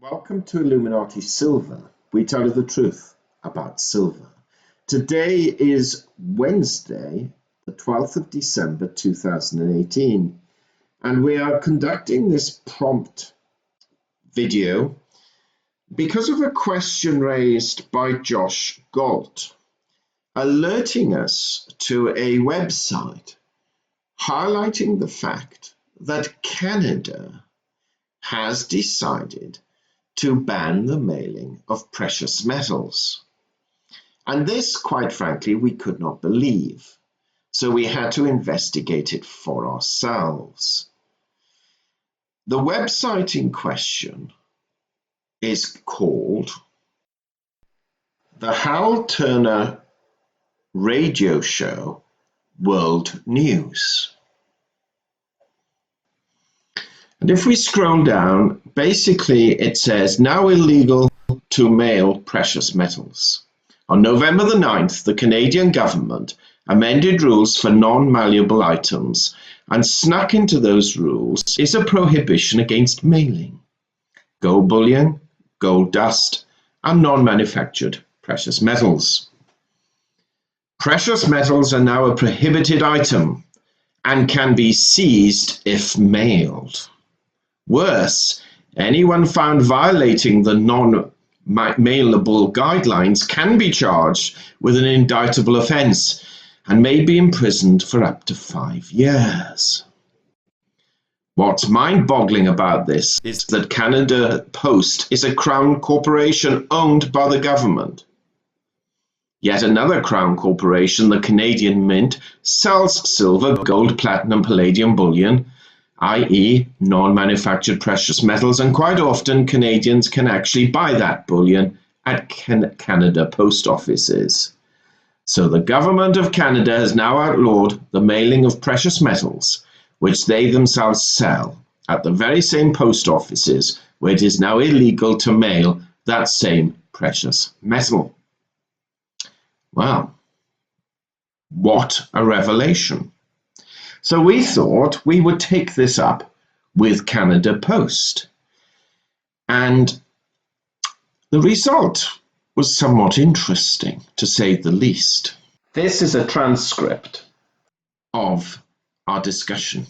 Welcome to Illuminati Silver. We tell you the truth about silver. Today is Wednesday, the 12th of December 2018, and we are conducting this prompt video because of a question raised by Josh Galt, alerting us to a website highlighting the fact that Canada has decided to ban the mailing of precious metals. And this, quite frankly, we could not believe. So we had to investigate it for ourselves. The website in question is called the Hal Turner Radio Show World News. And if we scroll down, basically it says, now illegal to mail precious metals. On November the 9th, the Canadian government amended rules for non-malleable items, and snuck into those rules is a prohibition against mailing gold bullion, gold dust, and non-manufactured precious metals. Precious metals are now a prohibited item and can be seized if mailed. Worse, anyone found violating the non-mailable guidelines can be charged with an indictable offence and may be imprisoned for up to 5 years. What's mind-boggling about this is that Canada Post is a Crown corporation owned by the government. Yet another Crown corporation, the Canadian Mint, sells silver, gold, platinum, palladium bullion, i.e. non-manufactured precious metals, and quite often Canadians can actually buy that bullion at Canada Post offices. So the government of Canada has now outlawed the mailing of precious metals, which they themselves sell at the very same post offices where it is now illegal to mail that same precious metal. Wow, what a revelation. So we thought we would take this up with Canada Post. And the result was somewhat interesting, to say the least. This is a transcript of our discussion.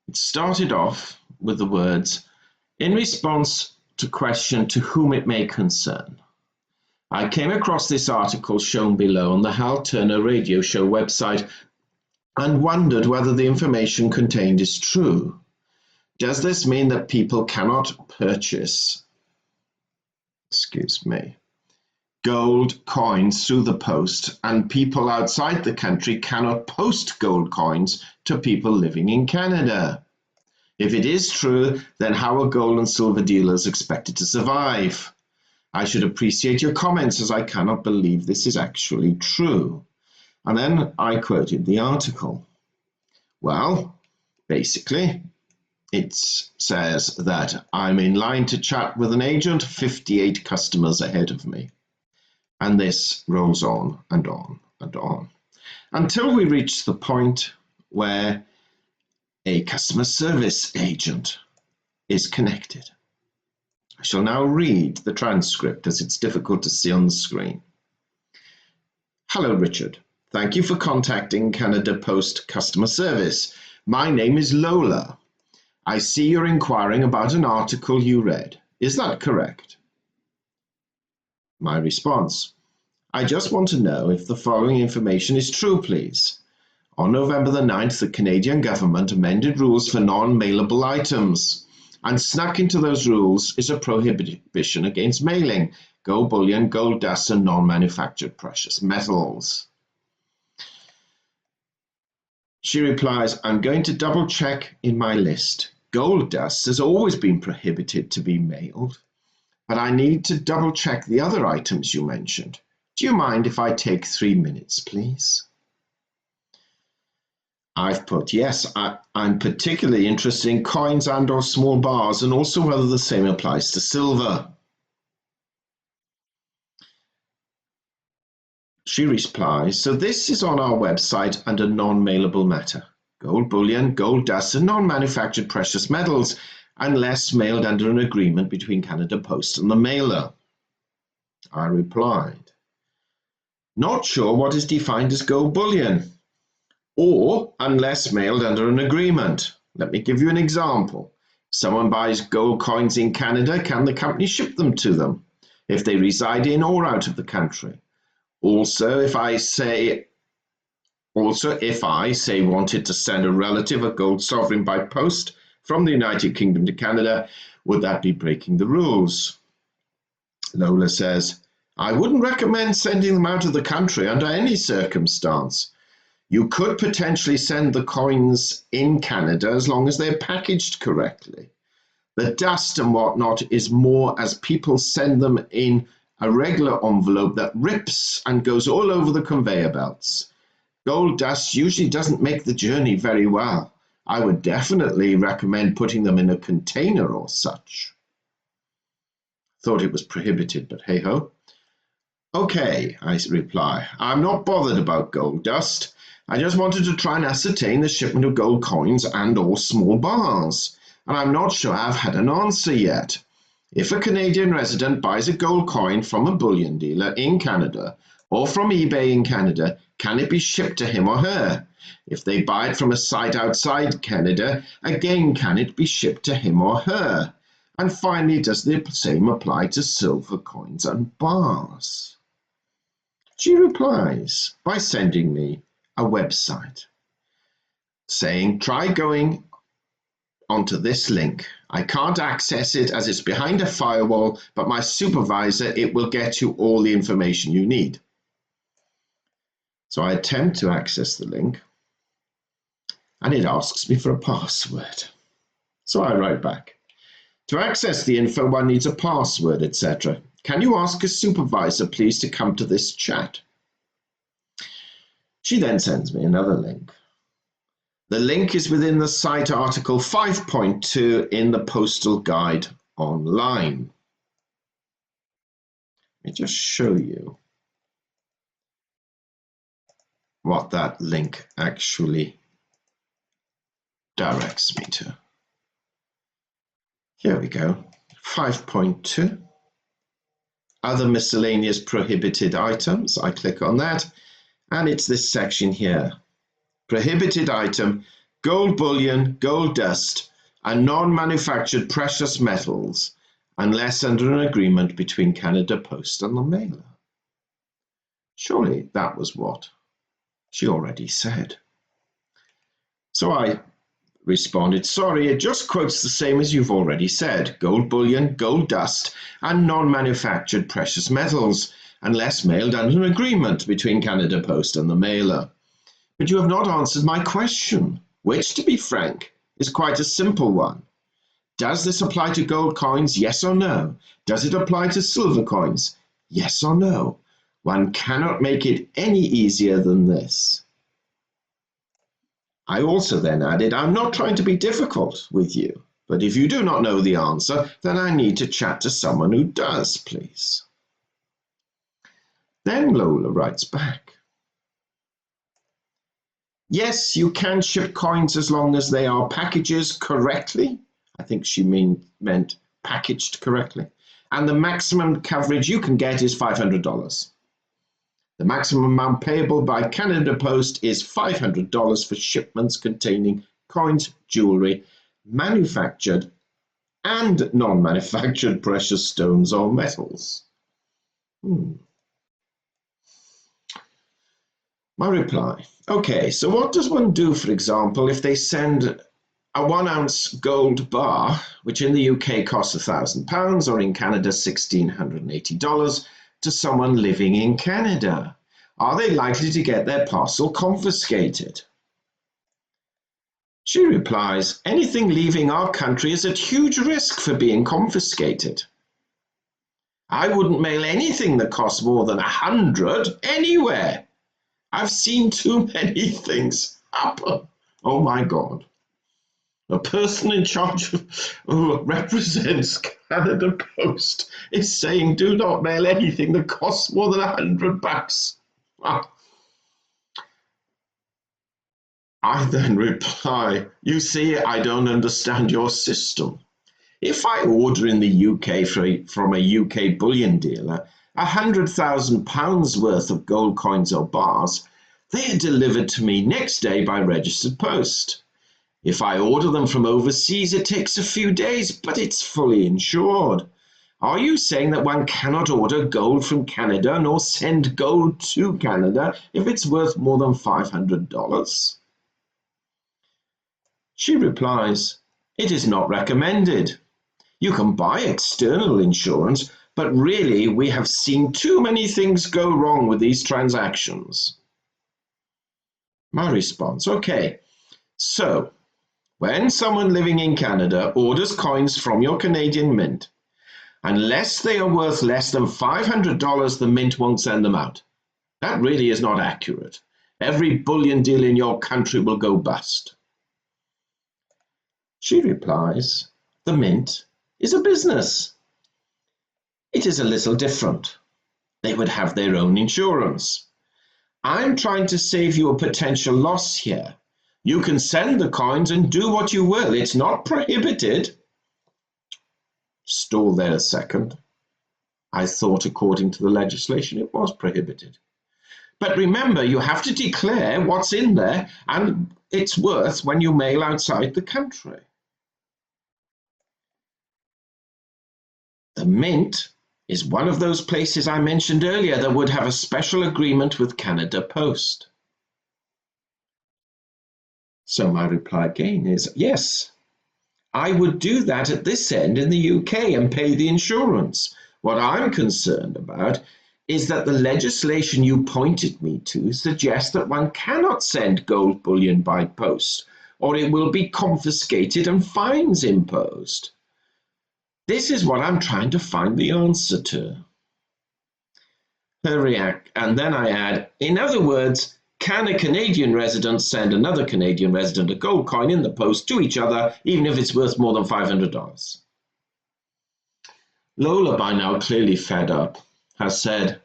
It started off with the words, in response to question to whom it may concern. I came across this article shown below on the Hal Turner Radio Show website and wondered whether the information contained is true. Does this mean that people cannot purchase, gold coins through the post, and people outside the country cannot post gold coins to people living in Canada? If it is true, then how are gold and silver dealers expected to survive? I should appreciate your comments, as I cannot believe this is actually true. And then I quoted the article. Well, basically, it says that I'm in line to chat with an agent, 58 customers ahead of me. And this rolls on and on and on, until we reach the point where a customer service agent is connected. I shall now read the transcript, as it's difficult to see on the screen. Hello, Richard. Thank you for contacting Canada Post customer service. My name is Lola. I see you're inquiring about an article you read. Is that correct? My response. I just want to know if the following information is true, please. On November the 9th, the Canadian government amended rules for non-mailable items, and snuck into those rules is a prohibition against mailing gold bullion, gold dust, and non-manufactured precious metals. She replies, I'm going to double check in my list. Gold dust has always been prohibited to be mailed, but I need to double check the other items you mentioned. Do you mind if I take 3 minutes, please? I've put, yes, I'm particularly interested in coins and or small bars, and also whether the same applies to silver. She replies, so this is on our website under non-mailable matter. Gold bullion, gold dust, and non-manufactured precious metals unless mailed under an agreement between Canada Post and the mailer. I replied, not sure what is defined as gold bullion, or unless mailed under an agreement. Let me give you an example. If someone buys gold coins in Canada, can the company ship them to them if they reside in or out of the country? Also, if I say wanted to send a relative a gold sovereign by post from the United Kingdom to Canada, would that be breaking the rules? Lola says, I wouldn't recommend sending them out of the country under any circumstance. You could potentially send the coins in Canada as long as they're packaged correctly. The dust and whatnot is more as people send them in a regular envelope that rips and goes all over the conveyor belts. Gold dust usually doesn't make the journey very well. I would definitely recommend putting them in a container or such. Thought it was prohibited, but hey ho. Okay, I reply. I'm not bothered about gold dust. I just wanted to try and ascertain the shipment of gold coins and or small bars, and I'm not sure I've had an answer yet. If a Canadian resident buys a gold coin from a bullion dealer in Canada or from eBay in Canada, can it be shipped to him or her? If they buy it from a site outside Canada, again, can it be shipped to him or her? And finally, does the same apply to silver coins and bars? She replies by sending me a website saying, try going onto this link. I can't access it as it's behind a firewall, but my supervisor, it will get you all the information you need. So I attempt to access the link and it asks me for a password. So I write back, to access the info, one needs a password, etc. Can you ask a supervisor, please, to come to this chat? She then sends me another link. The link is within the site article 5.2 in the Postal Guide online. Let me just show you what that link actually directs me to. Here we go, 5.2. Other miscellaneous prohibited items. I click on that, and it's this section here. Prohibited item, gold bullion, gold dust, and non-manufactured precious metals, unless under an agreement between Canada Post and the mailer. Surely that was what she already said. So I responded, sorry, it just quotes the same as you've already said, gold bullion, gold dust, and non-manufactured precious metals, unless mailed under an agreement between Canada Post and the mailer. But you have not answered my question, which, to be frank, is quite a simple one. Does this apply to gold coins, yes or no? Does it apply to silver coins, yes or no? One cannot make it any easier than this. I also then added, I'm not trying to be difficult with you, but if you do not know the answer, then I need to chat to someone who does, please. Then Lola writes back. Yes, you can ship coins as long as they are packages correctly. I think she meant packaged correctly. And the maximum coverage you can get is $500. The maximum amount payable by Canada Post is $500 for shipments containing coins, jewelry, manufactured and non-manufactured precious stones or metals. My reply. Okay, so what does one do, for example, if they send a 1 ounce gold bar, which in the UK costs £1,000 or in Canada $1,680, to someone living in Canada? Are they likely to get their parcel confiscated? She replies, anything leaving our country is at huge risk for being confiscated. I wouldn't mail anything that costs more than $100 anywhere. I've seen too many things happen. Oh my God. The person in charge who represents Canada Post is saying, do not mail anything that costs more than $100. I then reply, you see, I don't understand your system. If I order in the UK from a UK bullion dealer £100,000 worth of gold coins or bars, they are delivered to me next day by registered post. If I order them from overseas, it takes a few days, but it's fully insured. Are you saying that one cannot order gold from Canada nor send gold to Canada if it's worth more than $500? She replies, it is not recommended. You can buy external insurance, but really we have seen too many things go wrong with these transactions. My response, okay, so when someone living in Canada orders coins from your Canadian mint, unless they are worth less than $500, the mint won't send them out. That really is not accurate. Every bullion deal in your country will go bust. She replies, the mint is a business. It is a little different. They would have their own insurance. I'm trying to save you a potential loss here. You can send the coins and do what you will. It's not prohibited. Stall there a second. I thought according to the legislation it was prohibited. But remember, you have to declare what's in there and its worth when you mail outside the country. The mint is one of those places I mentioned earlier that would have a special agreement with Canada Post. So my reply again is, yes, I would do that at this end in the UK and pay the insurance. What I'm concerned about is that the legislation you pointed me to suggests that one cannot send gold bullion by post, or it will be confiscated and fines imposed. This is what I'm trying to find the answer to. Her react, and then I add, in other words, can a Canadian resident send another Canadian resident a gold coin in the post to each other, even if it's worth more than $500? Lola, by now clearly fed up, has said,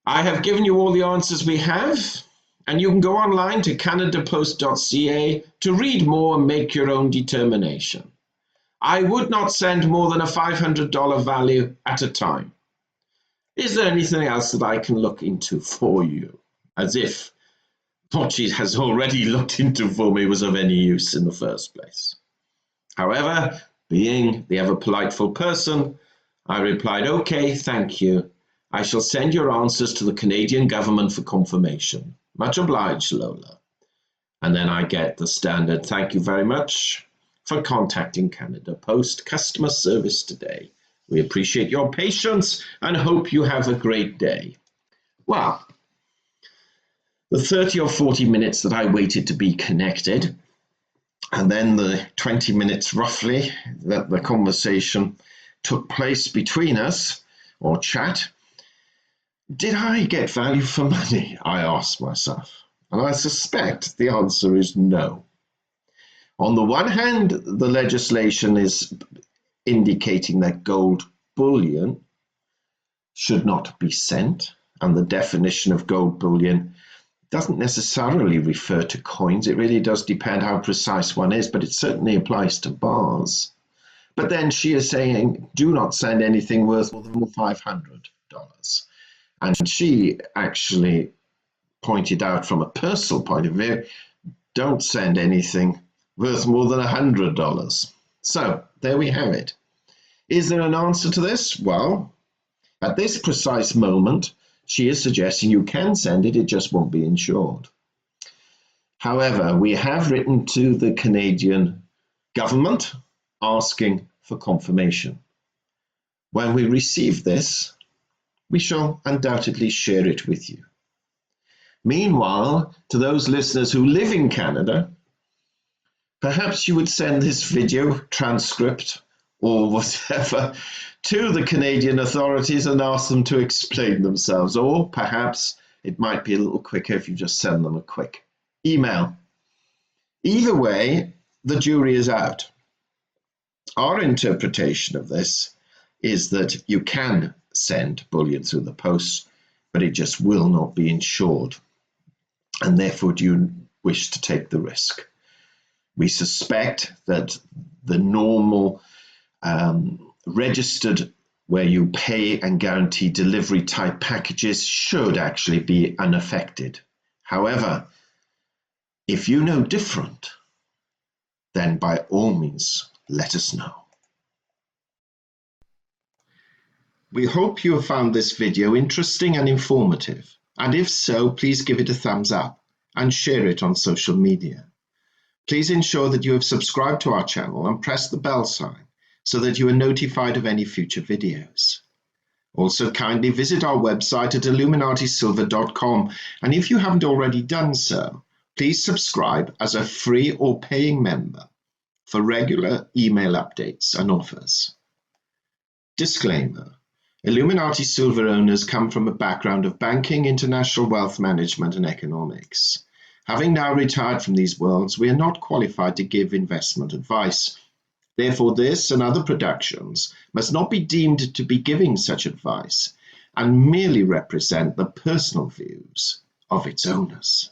I have given you all the answers we have, and you can go online to canadapost.ca to read more and make your own determination. I would not send more than a $500 value at a time. Is there anything else that I can look into for you? As if what she has already looked into for me was of any use in the first place. However, being the ever-politeful person, I replied, okay, thank you. I shall send your answers to the Canadian government for confirmation. Much obliged, Lola. And then I get the standard, thank you very much for contacting Canada Post customer service today. We appreciate your patience and hope you have a great day. Well, the 30 or 40 minutes that I waited to be connected, and then the 20 minutes roughly that the conversation took place between us, or chat, did I get value for money? I asked myself. And I suspect the answer is no. On the one hand, the legislation is indicating that gold bullion should not be sent, and the definition of gold bullion doesn't necessarily refer to coins. It really does depend how precise one is, but it certainly applies to bars. But then she is saying, do not send anything worth more than $500. And she actually pointed out from a personal point of view, don't send anything worth more than $100. So there we have it. Is there an answer to this? Well, at this precise moment, she is suggesting you can send it, it just won't be insured. However, we have written to the Canadian government asking for confirmation. When we receive this, we shall undoubtedly share it with you. Meanwhile, to those listeners who live in Canada, perhaps you would send this video transcript or whatever to the Canadian authorities and ask them to explain themselves. Or perhaps it might be a little quicker if you just send them a quick email. Either way, the jury is out. Our interpretation of this is that you can send bullion through the post, but it just will not be insured. And therefore, do you wish to take the risk? We suspect that the normal registered where you pay and guarantee delivery type packages should actually be unaffected. However, if you know different, then by all means, let us know. We hope you have found this video interesting and informative, and if so, please give it a thumbs up and share it on social media. Please ensure that you have subscribed to our channel and press the bell sign so that you are notified of any future videos. Also, kindly visit our website at illuminatisilver.com, and if you haven't already done so, please subscribe as a free or paying member for regular email updates and offers. Disclaimer: Illuminati Silver owners come from a background of banking, international wealth management, and economics. Having now retired from these worlds, we are not qualified to give investment advice. Therefore, this and other productions must not be deemed to be giving such advice and merely represent the personal views of its owners.